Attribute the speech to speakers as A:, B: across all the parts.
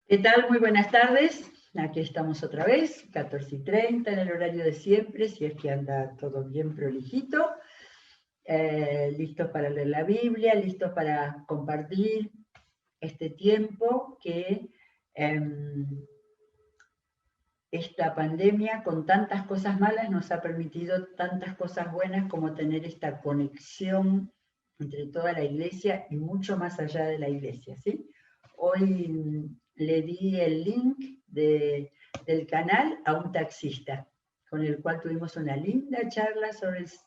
A: ¿Qué tal? Muy buenas tardes. Aquí estamos otra vez, 14:30 en el horario de siempre, si es que anda todo bien prolijito. Listos para leer la Biblia, listos para compartir este tiempo que esta pandemia con tantas cosas malas nos ha permitido tantas cosas buenas como tener esta conexión entre toda la iglesia y mucho más allá de la iglesia, ¿sí? Hoy le di el link del canal a un taxista, con el cual tuvimos una linda charla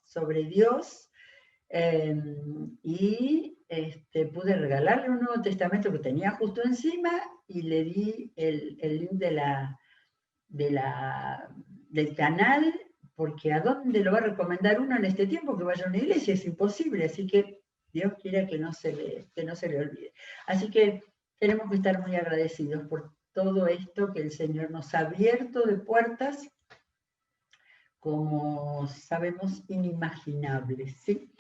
A: sobre Dios, y pude regalarle un Nuevo Testamento que tenía justo encima y le di el link del canal, porque ¿a dónde lo va a recomendar uno en este tiempo que vaya a una iglesia? Es imposible, así que Dios quiera que no se le olvide. Así que tenemos que estar muy agradecidos por todo esto que el Señor nos ha abierto de puertas, como sabemos, inimaginables, ¿sí?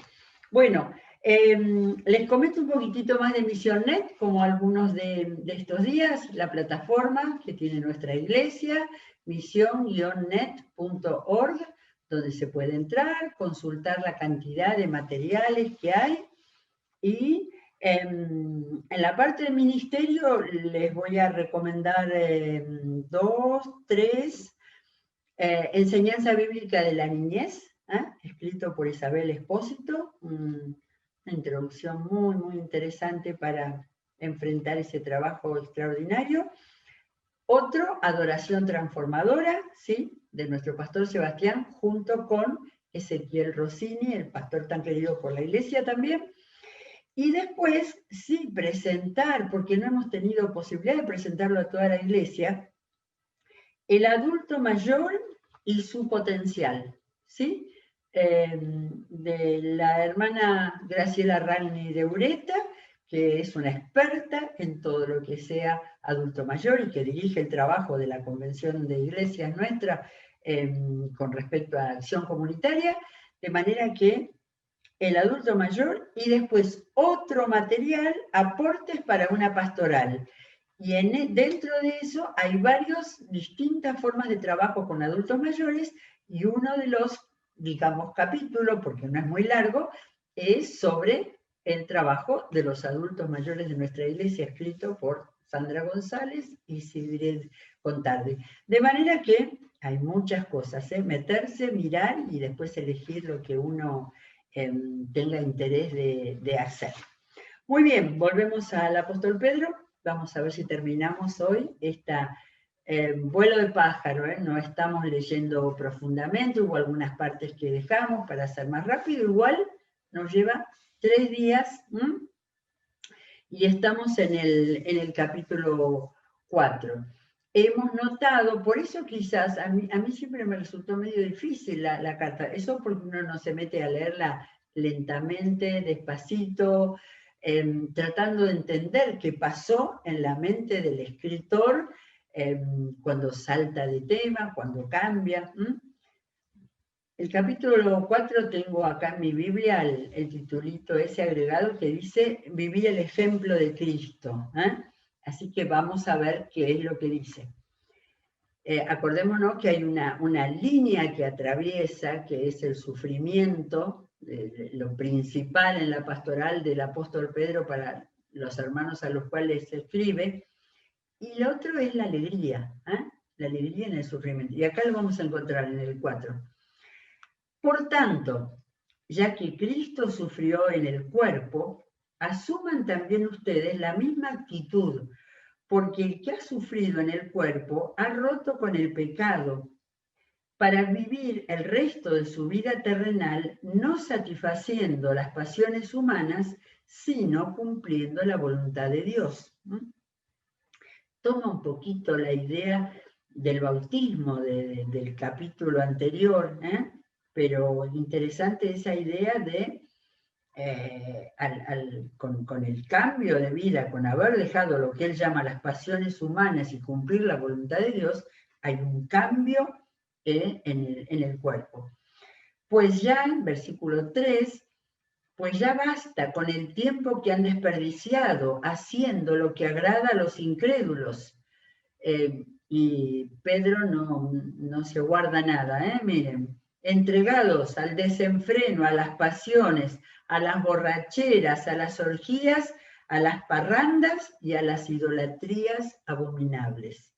A: Bueno, les comento un poquitito más de MisionNet, como algunos de estos días, la plataforma que tiene nuestra iglesia, misión-net.org, donde se puede entrar, consultar la cantidad de materiales que hay, y en la parte del ministerio les voy a recomendar 2, 3, Enseñanza Bíblica de la Niñez, escrito por Isabel Espósito, una introducción muy, muy interesante para enfrentar ese trabajo extraordinario. Otro, Adoración Transformadora, ¿sí?, de nuestro pastor Sebastián, junto con Ezequiel Rossini, el pastor tan querido por la iglesia también. Y después, sí, presentar, porque no hemos tenido posibilidad de presentarlo a toda la iglesia, el adulto mayor y su potencial, ¿sí? De la hermana Graciela Ragni de Ureta, que es una experta en todo lo que sea adulto mayor y que dirige el trabajo de la Convención de Iglesias nuestra con respecto a acción comunitaria, de manera que el adulto mayor y después otro material, aportes para una pastoral. Y dentro de eso hay varias distintas formas de trabajo con adultos mayores, y uno de los, digamos, capítulos, porque no es muy largo, es sobre el trabajo de los adultos mayores de nuestra iglesia, escrito por Sandra González y Sigrid Contardi. De manera que hay muchas cosas, meterse, mirar y después elegir lo que uno tenga interés de hacer. Muy bien, volvemos al apóstol Pedro. Vamos a ver si terminamos hoy esta vuelo de pájaro, no estamos leyendo profundamente, hubo algunas partes que dejamos para hacer más rápido, igual nos lleva 3 días, y estamos en el capítulo 4. Hemos notado, por eso quizás a mí siempre me resultó medio difícil la carta, eso porque uno no se mete a leerla lentamente, despacito, tratando de entender qué pasó en la mente del escritor cuando salta de tema, cuando cambia. El capítulo 4 tengo acá en mi Biblia el titulito ese agregado que dice, viví el ejemplo de Cristo. Así que vamos a ver qué es lo que dice. Acordémonos que hay una línea que atraviesa, que es el sufrimiento, lo principal en la pastoral del apóstol Pedro para los hermanos a los cuales se escribe, y lo otro es la alegría en el sufrimiento. Y acá lo vamos a encontrar en el 4. Por tanto, ya que Cristo sufrió en el cuerpo, asuman también ustedes la misma actitud, porque el que ha sufrido en el cuerpo ha roto con el pecado, para vivir el resto de su vida terrenal no satisfaciendo las pasiones humanas, sino cumpliendo la voluntad de Dios. Toma un poquito la idea del bautismo del capítulo anterior, pero interesante esa idea de, con el cambio de vida, con haber dejado lo que él llama las pasiones humanas y cumplir la voluntad de Dios, hay un cambio en el cuerpo. Pues ya, versículo 3, pues ya basta con el tiempo que han desperdiciado haciendo lo que agrada a los incrédulos. y Pedro no se guarda nada, miren. Entregados al desenfreno, a las pasiones, a las borracheras, a las orgías, a las parrandas y a las idolatrías abominables.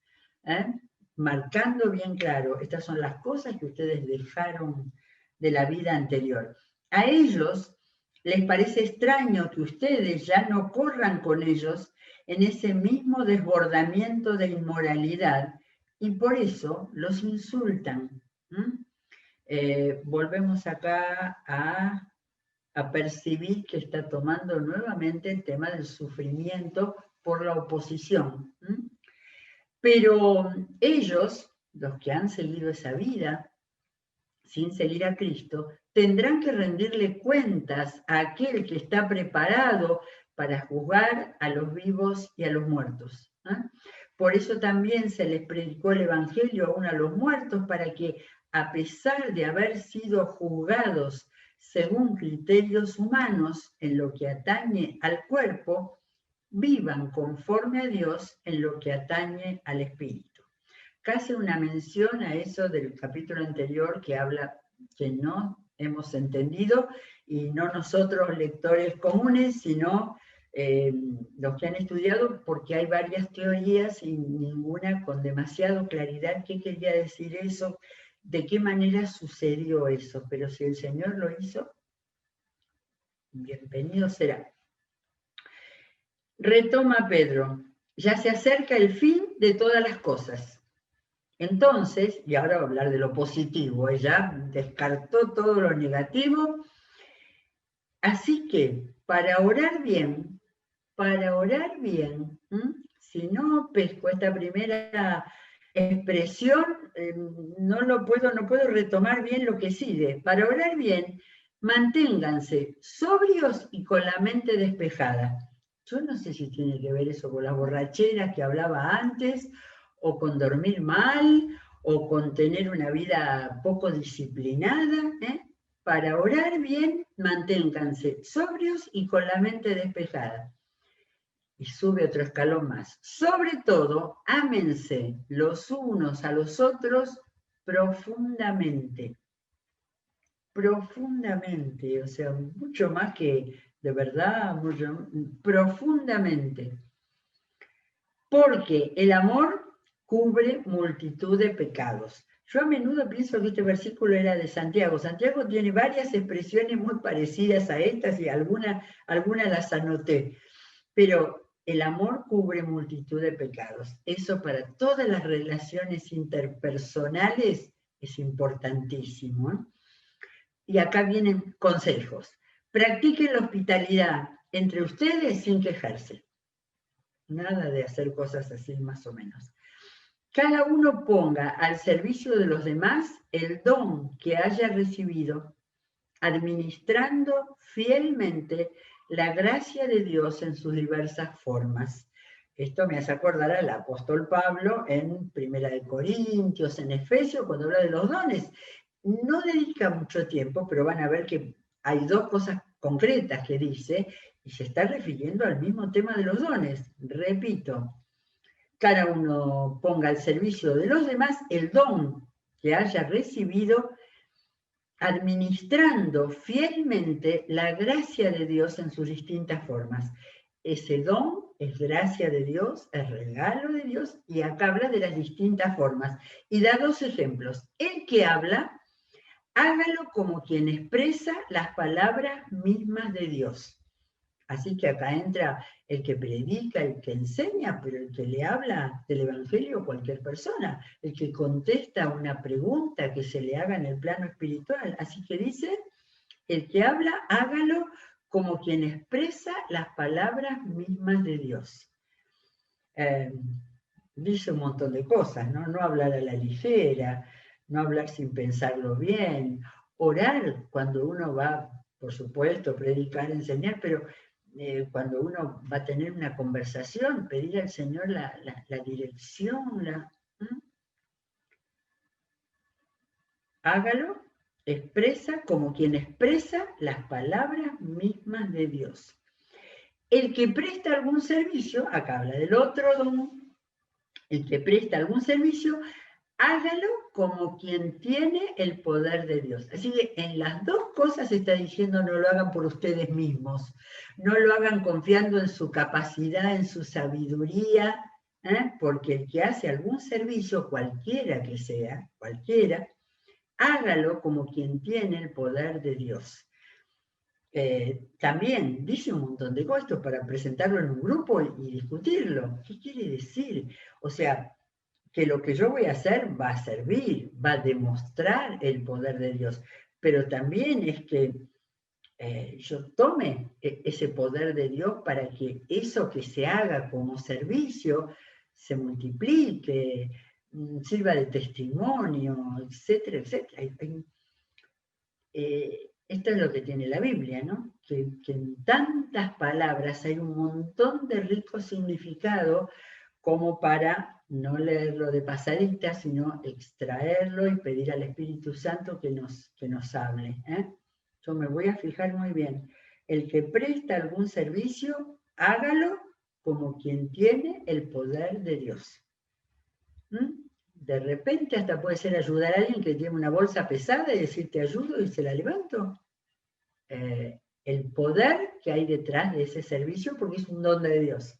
A: Marcando bien claro, estas son las cosas que ustedes dejaron de la vida anterior. A ellos les parece extraño que ustedes ya no corran con ellos en ese mismo desbordamiento de inmoralidad y por eso los insultan. Volvemos acá a percibir que está tomando nuevamente el tema del sufrimiento por la oposición. Pero ellos, los que han seguido esa vida, sin seguir a Cristo, tendrán que rendirle cuentas a aquel que está preparado para juzgar a los vivos y a los muertos. Por eso también se les predicó el Evangelio aún a los muertos, para que, a pesar de haber sido juzgados según criterios humanos en lo que atañe al cuerpo, vivan conforme a Dios en lo que atañe al espíritu. Casi una mención a eso del capítulo anterior que habla que no hemos entendido, y no nosotros lectores comunes, sino los que han estudiado, porque hay varias teorías y ninguna con demasiada claridad qué quería decir eso, de qué manera sucedió eso, pero si el Señor lo hizo, bienvenido será. Retoma Pedro, ya se acerca el fin de todas las cosas. Entonces, y ahora va a hablar de lo positivo, ella descartó todo lo negativo, así que para orar bien, si no pesco esta primera expresión, no puedo retomar bien lo que sigue. Para orar bien, manténganse sobrios y con la mente despejada. Yo no sé si tiene que ver eso con las borracheras que hablaba antes, o con dormir mal, o con tener una vida poco disciplinada. Para orar bien, manténganse sobrios y con la mente despejada. Y sube otro escalón más. Sobre todo, ámense los unos a los otros profundamente. Profundamente, o sea, mucho más que de verdad, profundamente. Porque el amor cubre multitud de pecados. Yo a menudo pienso que este versículo era de Santiago. Santiago tiene varias expresiones muy parecidas a estas y algunas las anoté. Pero el amor cubre multitud de pecados. Eso para todas las relaciones interpersonales es importantísimo. Y acá vienen consejos. Practiquen la hospitalidad entre ustedes sin quejarse. Nada de hacer cosas así más o menos. Cada uno ponga al servicio de los demás el don que haya recibido, administrando fielmente la gracia de Dios en sus diversas formas. Esto me hace acordar al apóstol Pablo en Primera de Corintios, en Efesios, cuando habla de los dones. No dedica mucho tiempo, pero van a ver que hay dos cosas concretas que dice, y se está refiriendo al mismo tema de los dones. Repito, cada uno ponga al servicio de los demás el don que haya recibido, administrando fielmente la gracia de Dios en sus distintas formas. Ese don es gracia de Dios, es regalo de Dios, y acá habla de las distintas formas. Y da dos ejemplos. El que habla, hágalo como quien expresa las palabras mismas de Dios. Así que acá entra el que predica, el que enseña, pero el que le habla del Evangelio, cualquier persona, el que contesta una pregunta que se le haga en el plano espiritual. Así que dice, el que habla, hágalo como quien expresa las palabras mismas de Dios. Dice un montón de cosas, ¿no? No hablar a la ligera, no hablar sin pensarlo bien, orar cuando uno va, por supuesto, predicar, enseñar, pero cuando uno va a tener una conversación, pedir al Señor la dirección, hágalo, expresa como quien expresa las palabras mismas de Dios. El que presta algún servicio, acá habla del otro don, el que presta algún servicio, hágalo como quien tiene el poder de Dios. Así que en las dos cosas está diciendo no lo hagan por ustedes mismos, no lo hagan confiando en su capacidad, en su sabiduría, porque el que hace algún servicio, cualquiera que sea, cualquiera, hágalo como quien tiene el poder de Dios. También dice un montón de cosas para presentarlo en un grupo y discutirlo. ¿Qué quiere decir? O sea, que lo que yo voy a hacer va a servir, va a demostrar el poder de Dios, pero también es que yo tome ese poder de Dios para que eso que se haga como servicio se multiplique, sirva de testimonio, etcétera, etcétera. Esto es lo que tiene la Biblia, ¿no? Que en tantas palabras hay un montón de rico significado como para no leerlo de pasadita, sino extraerlo y pedir al Espíritu Santo que nos hable. Yo me voy a fijar muy bien. El que presta algún servicio, hágalo como quien tiene el poder de Dios. De repente hasta puede ser ayudar a alguien que tiene una bolsa pesada y decir te ayudo y se la levanto. El poder que hay detrás de ese servicio, porque es un don de Dios.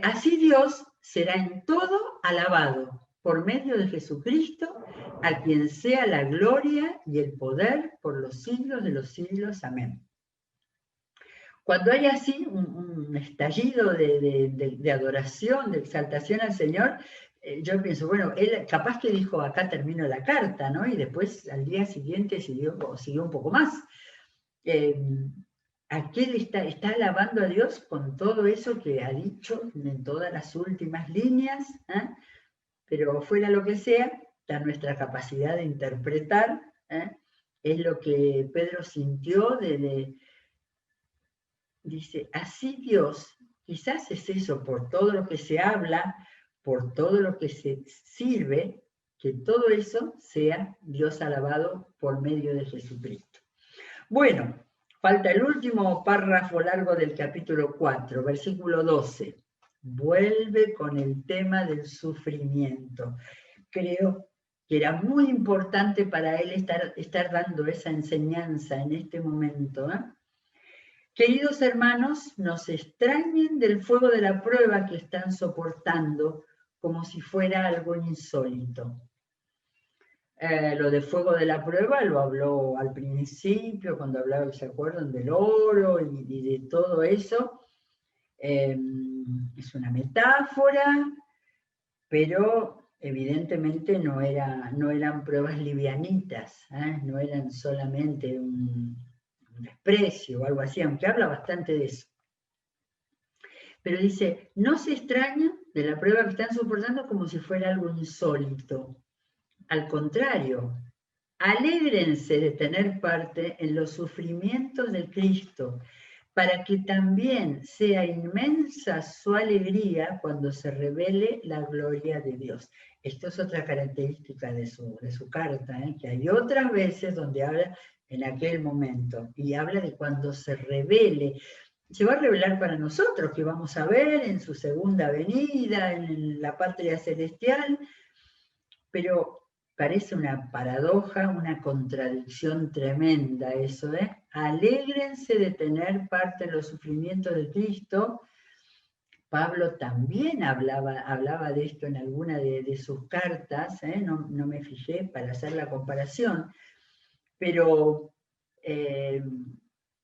A: Así Dios será en todo alabado por medio de Jesucristo, a quien sea la gloria y el poder por los siglos de los siglos. Amén. Cuando hay así un estallido de adoración, de exaltación al Señor, yo pienso, bueno, él capaz que dijo, acá termino la carta, ¿no? Y después al día siguiente siguió un poco más. Aquel está alabando a Dios con todo eso que ha dicho en todas las últimas líneas, pero fuera lo que sea, está nuestra capacidad de interpretar, es lo que Pedro sintió dice, así Dios, quizás es eso, por todo lo que se habla, por todo lo que se sirve, que todo eso sea Dios alabado por medio de Jesucristo. Bueno, falta el último párrafo largo del capítulo 4, versículo 12. Vuelve con el tema del sufrimiento. Creo que era muy importante para él estar dando esa enseñanza en este momento. Queridos hermanos, no se extrañen del fuego de la prueba que están soportando como si fuera algo insólito. Lo de fuego de la prueba lo habló al principio, cuando hablaba, ¿se acuerdan? Del oro y de todo eso. Es una metáfora, pero evidentemente no eran pruebas livianitas, no eran solamente un desprecio o algo así, aunque habla bastante de eso. Pero dice, no se extraña de la prueba que están soportando como si fuera algo insólito. Al contrario, alégrense de tener parte en los sufrimientos de Cristo, para que también sea inmensa su alegría cuando se revele la gloria de Dios. Esto es otra característica de su carta, que hay otras veces donde habla en aquel momento, y habla de cuando se revele. Se va a revelar para nosotros, que vamos a ver en su segunda venida, en la patria celestial, pero parece una paradoja, una contradicción tremenda eso, ¿eh? Alégrense de tener parte en los sufrimientos de Cristo. Pablo también hablaba de esto en alguna de sus cartas, no me fijé para hacer la comparación, pero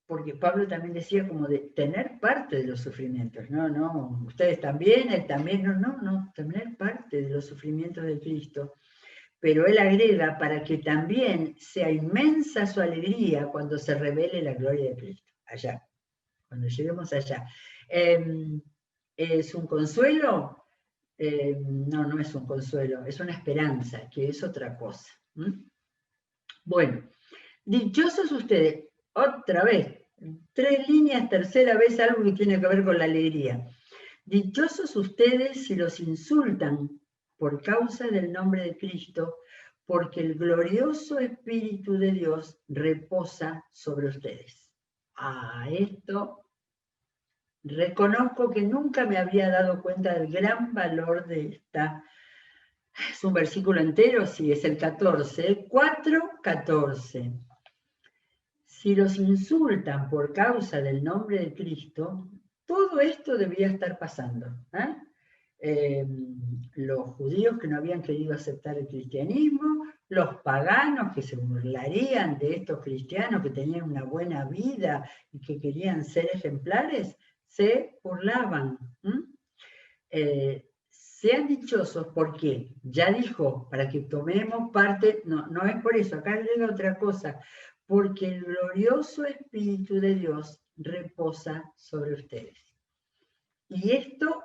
A: porque Pablo también decía como de tener parte de los sufrimientos, no, ustedes también, él también, no, tener parte de los sufrimientos de Cristo. Pero él agrega para que también sea inmensa su alegría cuando se revele la gloria de Cristo, allá, cuando lleguemos allá. ¿Es un consuelo? No es un consuelo, es una esperanza, que es otra cosa. Bueno, dichosos ustedes, otra vez, 3 líneas, tercera vez algo que tiene que ver con la alegría. Dichosos ustedes si los insultan por causa del nombre de Cristo, porque el glorioso Espíritu de Dios reposa sobre ustedes. Esto reconozco que nunca me había dado cuenta del gran valor de esta. Es un versículo entero, sí, es el 14, 4:14. Si los insultan por causa del nombre de Cristo, todo esto debía estar pasando. Los judíos que no habían querido aceptar el cristianismo, los paganos que se burlarían de estos cristianos que tenían una buena vida y que querían ser ejemplares, se burlaban. Sean dichosos porque ya dijo, para que tomemos parte, no es por eso, acá agrega otra cosa, porque el glorioso Espíritu de Dios reposa sobre ustedes. Y esto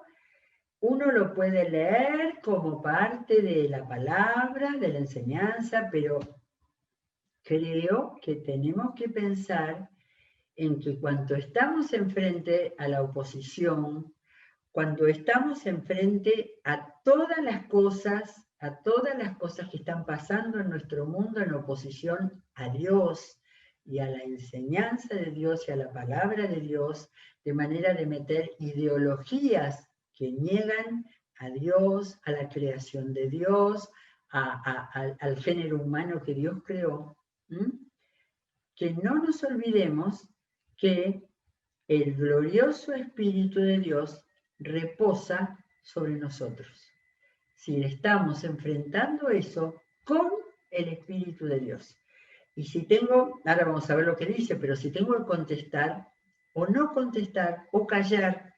A: uno lo puede leer como parte de la palabra, de la enseñanza, pero creo que tenemos que pensar en que cuando estamos enfrente a la oposición, cuando estamos enfrente a todas las cosas que están pasando en nuestro mundo en oposición a Dios y a la enseñanza de Dios y a la palabra de Dios, de manera de meter ideologías que niegan a Dios, a la creación de Dios, al género humano que Dios creó, que no nos olvidemos que el glorioso Espíritu de Dios reposa sobre nosotros. Si estamos enfrentando eso con el Espíritu de Dios. Y si tengo, ahora vamos a ver lo que dice, pero si tengo que contestar o no contestar o callar,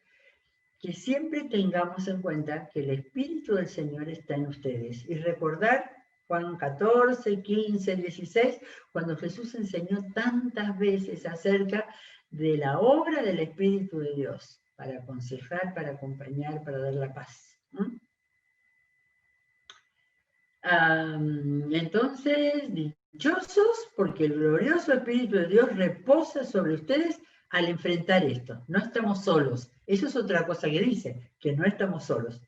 A: que siempre tengamos en cuenta que el Espíritu del Señor está en ustedes. Y recordar Juan 14, 15, 16, cuando Jesús enseñó tantas veces acerca de la obra del Espíritu de Dios, para aconsejar, para acompañar, para dar la paz. Entonces, dichosos porque el glorioso Espíritu de Dios reposa sobre ustedes al enfrentar esto. No estamos solos. Eso es otra cosa que dice, que no estamos solos.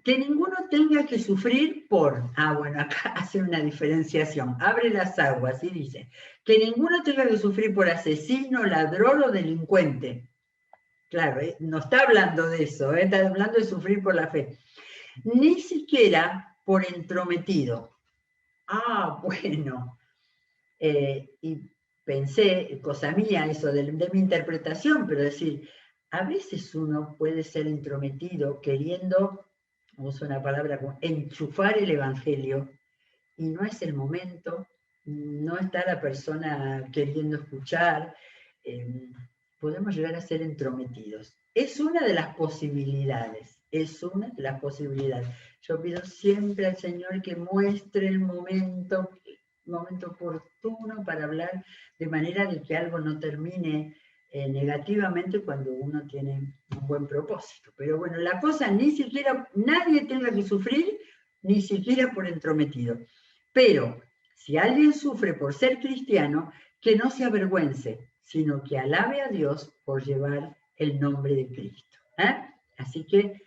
A: Que ninguno tenga que sufrir por, bueno, acá hace una diferenciación, abre las aguas y dice, que ninguno tenga que sufrir por asesino, ladrón o delincuente. Claro, no está hablando de eso, está hablando de sufrir por la fe. Ni siquiera por entrometido. Bueno. Y pensé, cosa mía, eso de mi interpretación, pero decir, a veces uno puede ser entrometido queriendo, uso una palabra como enchufar el evangelio, y no es el momento, no está la persona queriendo escuchar, podemos llegar a ser entrometidos. Es una de las posibilidades, Yo pido siempre al Señor que muestre el momento oportuno para hablar, de manera de que algo no termine negativamente cuando uno tiene un buen propósito. Pero bueno, la cosa ni siquiera, nadie tenga que sufrir, ni siquiera por entrometido. Pero si alguien sufre por ser cristiano, que no se avergüence, sino que alabe a Dios por llevar el nombre de Cristo. Así que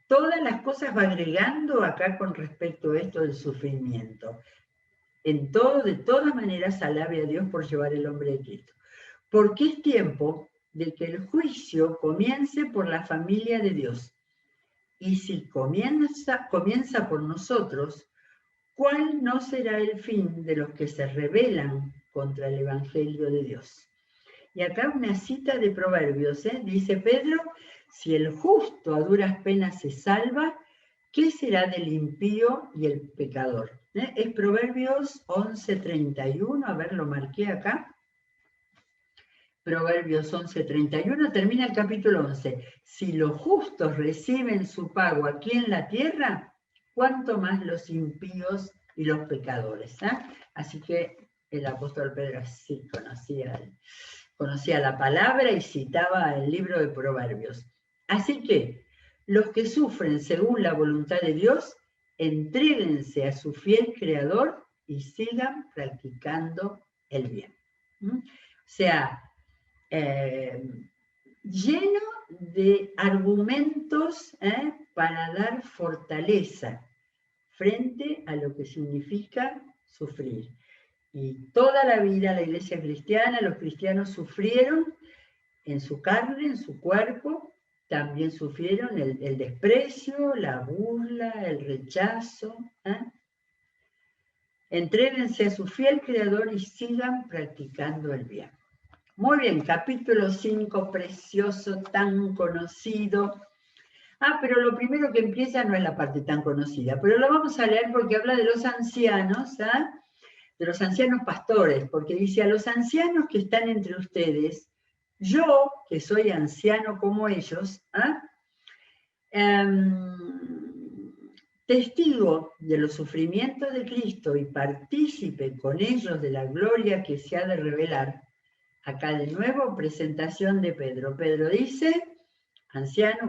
A: todas las cosas va agregando acá con respecto a esto del sufrimiento. En todo, de todas maneras, alabe a Dios por llevar el nombre de Cristo. Porque es tiempo de que el juicio comience por la familia de Dios. Y si comienza por nosotros, ¿cuál no será el fin de los que se rebelan contra el Evangelio de Dios? Y acá una cita de Proverbios, dice Pedro, si el justo a duras penas se salva, ¿qué será del impío y el pecador? Es Proverbios 11:31, a ver, lo marqué acá. Proverbios 11:31, termina el capítulo 11. Si los justos reciben su pago aquí en la tierra, ¿cuánto más los impíos y los pecadores? Así que el apóstol Pedro sí conocía la palabra y citaba el libro de Proverbios. Así que los que sufren según la voluntad de Dios, entréguense a su fiel Creador y sigan practicando el bien. O sea, lleno de argumentos para dar fortaleza frente a lo que significa sufrir. Y toda la vida la iglesia cristiana, los cristianos sufrieron en su carne, en su cuerpo, también sufrieron el desprecio, la burla, el rechazo. Entréguense a su fiel Creador y sigan practicando el bien. Muy bien, capítulo 5, precioso, tan conocido. Pero lo primero que empieza no es la parte tan conocida, pero lo vamos a leer porque habla de los ancianos, de los ancianos pastores, porque dice, a los ancianos que están entre ustedes, yo, que soy anciano como ellos, testigo de los sufrimientos de Cristo y partícipe con ellos de la gloria que se ha de revelar. Acá de nuevo, presentación de Pedro. Pedro dice, anciano,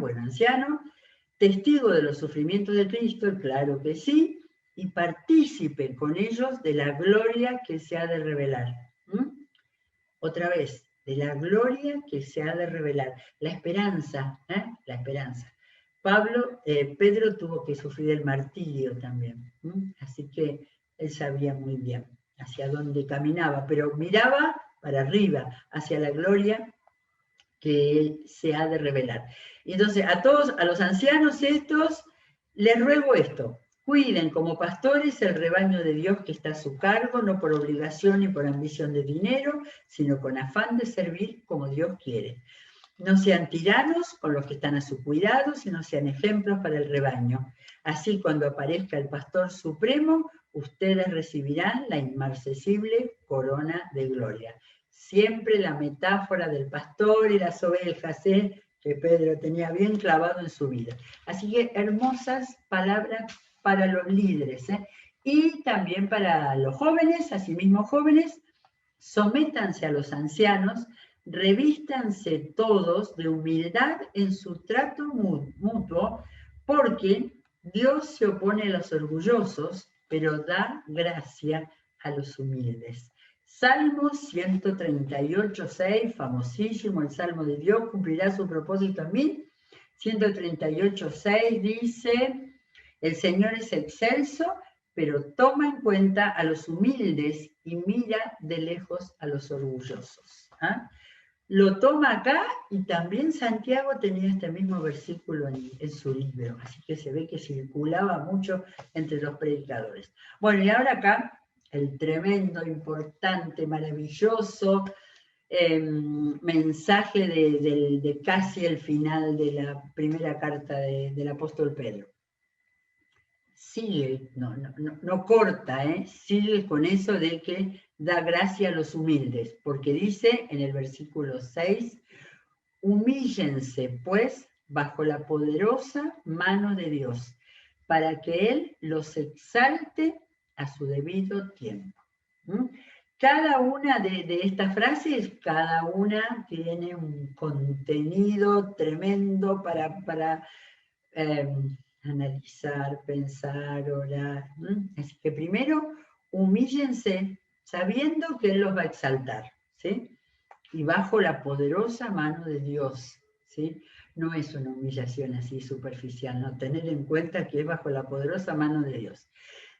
A: testigo de los sufrimientos de Cristo, claro que sí, y partícipe con ellos de la gloria que se ha de revelar. Otra vez, de la gloria que se ha de revelar. La esperanza, la esperanza. Pedro tuvo que sufrir el martirio también, así que él sabía muy bien hacia dónde caminaba, pero miraba para arriba, hacia la gloria que se ha de revelar. Y entonces a todos, a los ancianos estos, les ruego esto: cuiden como pastores el rebaño de Dios que está a su cargo, no por obligación ni por ambición de dinero, sino con afán de servir como Dios quiere. No sean tiranos con los que están a su cuidado, sino sean ejemplos para el rebaño. Así, cuando aparezca el Pastor Supremo, ustedes recibirán la inmarcesible corona de gloria. Siempre la metáfora del pastor y las ovejas, que Pedro tenía bien clavado en su vida. Así que hermosas palabras para los líderes, y también para los jóvenes, asimismo jóvenes, sométanse a los ancianos, revístanse todos de humildad en su trato mutuo, porque Dios se opone a los orgullosos, pero da gracia a los humildes. Salmo 138:6, famosísimo, el Salmo de Dios cumplirá su propósito en mí. 138:6 dice, el Señor es excelso, pero toma en cuenta a los humildes y mira de lejos a los orgullosos. Lo toma acá, y también Santiago tenía este mismo versículo en su libro, así que se ve que circulaba mucho entre los predicadores. Bueno, y ahora acá, el tremendo, importante, maravilloso mensaje de casi el final de la primera carta del apóstol Pedro. Sigue, no corta, sigue con eso de que da gracia a los humildes, porque dice en el versículo 6, humíllense pues bajo la poderosa mano de Dios, para que Él los exalte a su debido tiempo. Cada una de estas frases, cada una tiene un contenido tremendo para analizar, pensar, orar. Así que primero, humíllense sabiendo que Él los va a exaltar, ¿sí? Y bajo la poderosa mano de Dios, ¿sí? No es una humillación así superficial, no, tener en cuenta que es bajo la poderosa mano de Dios.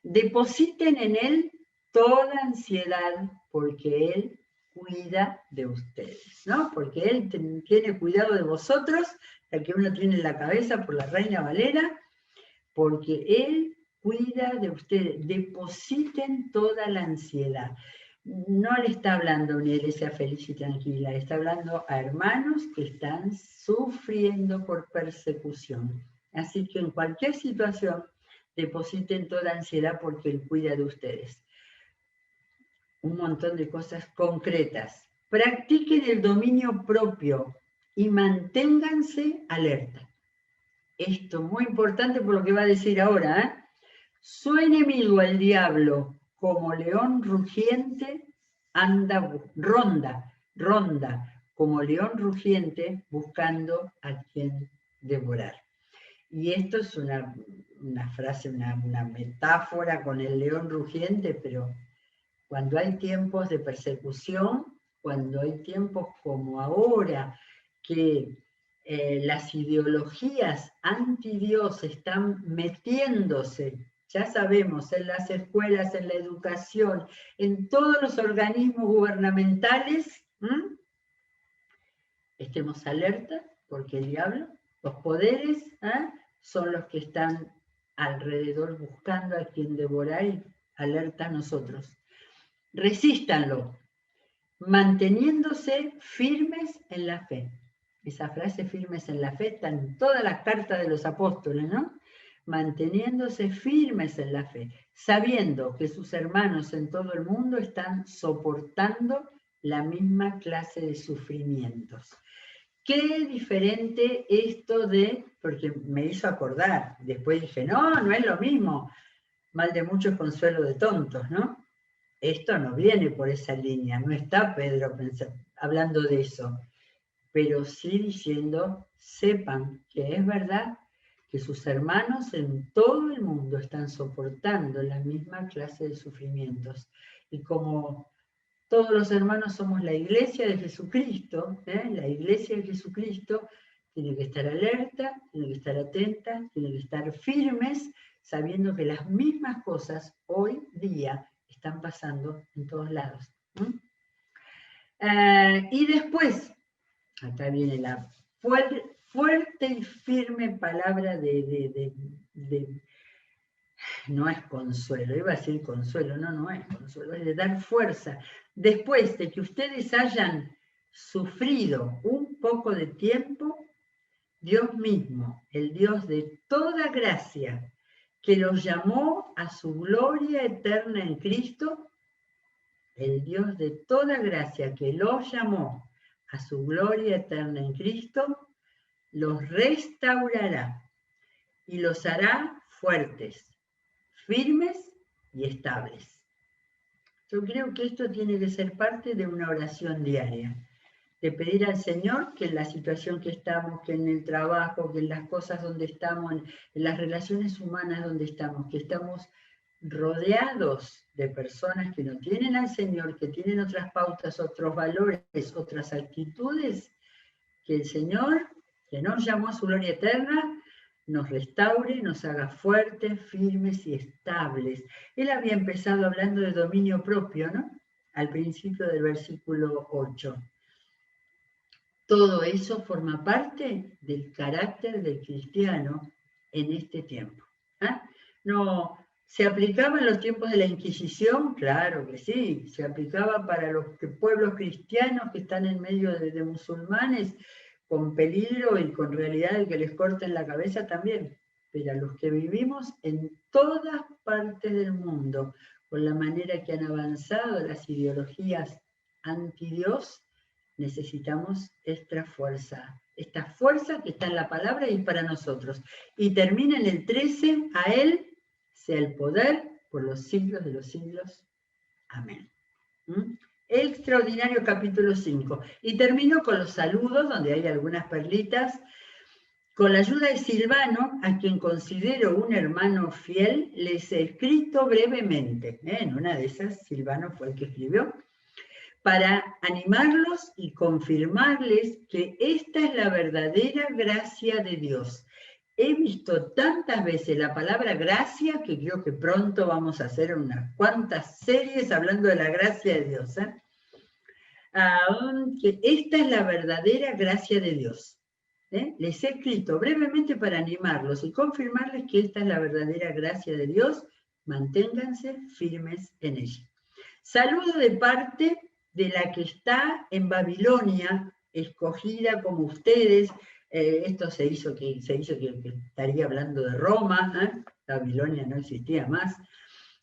A: Depositen en Él toda ansiedad, porque Él cuida de ustedes, ¿no? Porque Él tiene cuidado de vosotros, la que uno tiene en la cabeza por la Reina Valera, porque Él cuida de ustedes. Depositen toda la ansiedad. No le está hablando a una iglesia feliz y tranquila, le está hablando a hermanos que están sufriendo por persecución. Así que en cualquier situación, depositen toda ansiedad porque Él cuida de ustedes. Un montón de cosas concretas. Practiquen el dominio propio y manténganse alerta. Esto es muy importante por lo que va a decir ahora. Su enemigo, el diablo, como león rugiente, ronda, como león rugiente, buscando a quien devorar. Y esto es una frase, una metáfora con el león rugiente, pero cuando hay tiempos de persecución, cuando hay tiempos como ahora, que las ideologías anti-Dios están metiéndose, ya sabemos, en las escuelas, en la educación, en todos los organismos gubernamentales, estemos alerta, porque el diablo, los poderes, son los que están alrededor buscando a quien devorar y alerta a nosotros. Resístanlo, manteniéndose firmes en la fe. Esa frase, firmes en la fe, está en todas las cartas de los apóstoles, ¿no? Manteniéndose firmes en la fe, sabiendo que sus hermanos en todo el mundo están soportando la misma clase de sufrimientos. Qué diferente esto de, porque me hizo acordar, después dije, no es lo mismo, mal de muchos, consuelo de tontos, ¿no? Esto no viene por esa línea, no está Pedro hablando de eso, pero sí diciendo, sepan que es verdad que sus hermanos en todo el mundo están soportando la misma clase de sufrimientos. Y como todos los hermanos somos la iglesia de Jesucristo, la iglesia de Jesucristo tiene que estar alerta, tiene que estar atenta, tiene que estar firmes, sabiendo que las mismas cosas hoy día están pasando en todos lados. Y después, acá viene la fuerte y firme palabra de no es consuelo, iba a decir consuelo, no es consuelo, es de dar fuerza. Después de que ustedes hayan sufrido un poco de tiempo, Dios mismo, el Dios de toda gracia, que los llamó a su gloria eterna en Cristo, el Dios de toda gracia que los llamó a su gloria eterna en Cristo, los restaurará y los hará fuertes, firmes y estables. Yo creo que esto tiene que ser parte de una oración diaria, de pedir al Señor que en la situación que estamos, que en el trabajo, que en las cosas donde estamos, en las relaciones humanas donde estamos, que estamos rodeados de personas que no tienen al Señor, que tienen otras pautas, otros valores, otras actitudes, que el Señor, que nos llamó a su gloria eterna, nos restaure, nos haga fuertes, firmes y estables. Él había empezado hablando de dominio propio, ¿no? Al principio del versículo 8. Todo eso forma parte del carácter del cristiano en este tiempo. No, ¿se aplicaba en los tiempos de la Inquisición? Claro que sí. ¿Se aplicaba para los pueblos cristianos que están en medio de musulmanes con peligro y con realidad de que les corten la cabeza también? Pero a los que vivimos en todas partes del mundo, con la manera que han avanzado las ideologías anti-Dios, necesitamos esta fuerza que está en la palabra y para nosotros. Y termina en el 13, a Él sea el poder por los siglos de los siglos. Amén. Extraordinario capítulo 5. Y termino con los saludos, donde hay algunas perlitas. Con la ayuda de Silvano, a quien considero un hermano fiel, les he escrito brevemente. En una de esas, Silvano fue el que escribió, para animarlos y confirmarles que esta es la verdadera gracia de Dios. He visto tantas veces la palabra gracia que creo que pronto vamos a hacer unas cuantas series hablando de la gracia de Dios. Que esta es la verdadera gracia de Dios. Les he escrito brevemente para animarlos y confirmarles que esta es la verdadera gracia de Dios. Manténganse firmes en ella. Saludo de parte de la que está en Babilonia, escogida como ustedes. Esto se hizo que estaría hablando de Roma, Babilonia no existía más.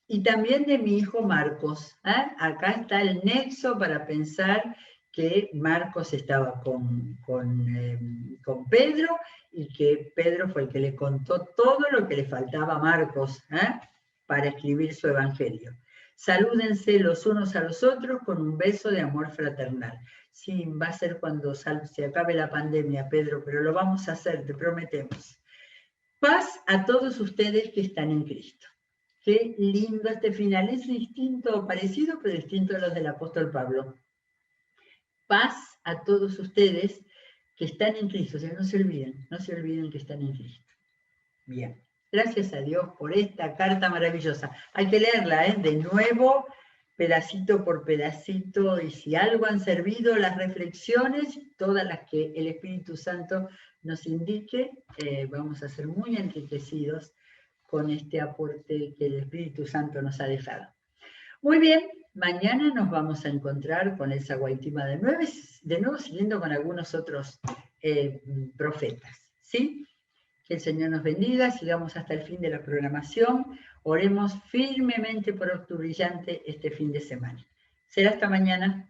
A: Y también de mi hijo Marcos. Acá está el nexo para pensar que Marcos estaba con Pedro y que Pedro fue el que le contó todo lo que le faltaba a Marcos para escribir su evangelio. Salúdense los unos a los otros con un beso de amor fraternal. Sí, va a ser cuando se acabe la pandemia, Pedro, pero lo vamos a hacer, te prometemos. Paz a todos ustedes que están en Cristo. Qué lindo este final, es distinto, parecido, pero distinto a los del apóstol Pablo. Paz a todos ustedes que están en Cristo, o sea, no se olviden que están en Cristo. Bien. Gracias a Dios por esta carta maravillosa. Hay que leerla, de nuevo, pedacito por pedacito, y si algo han servido las reflexiones, todas las que el Espíritu Santo nos indique, vamos a ser muy enriquecidos con este aporte que el Espíritu Santo nos ha dejado. Muy bien, mañana nos vamos a encontrar con Elsa Guaitima de nuevo siguiendo con algunos otros profetas, ¿sí? Que el Señor nos bendiga, sigamos hasta el fin de la programación, oremos firmemente por Octubre Brillante este fin de semana. Será hasta mañana.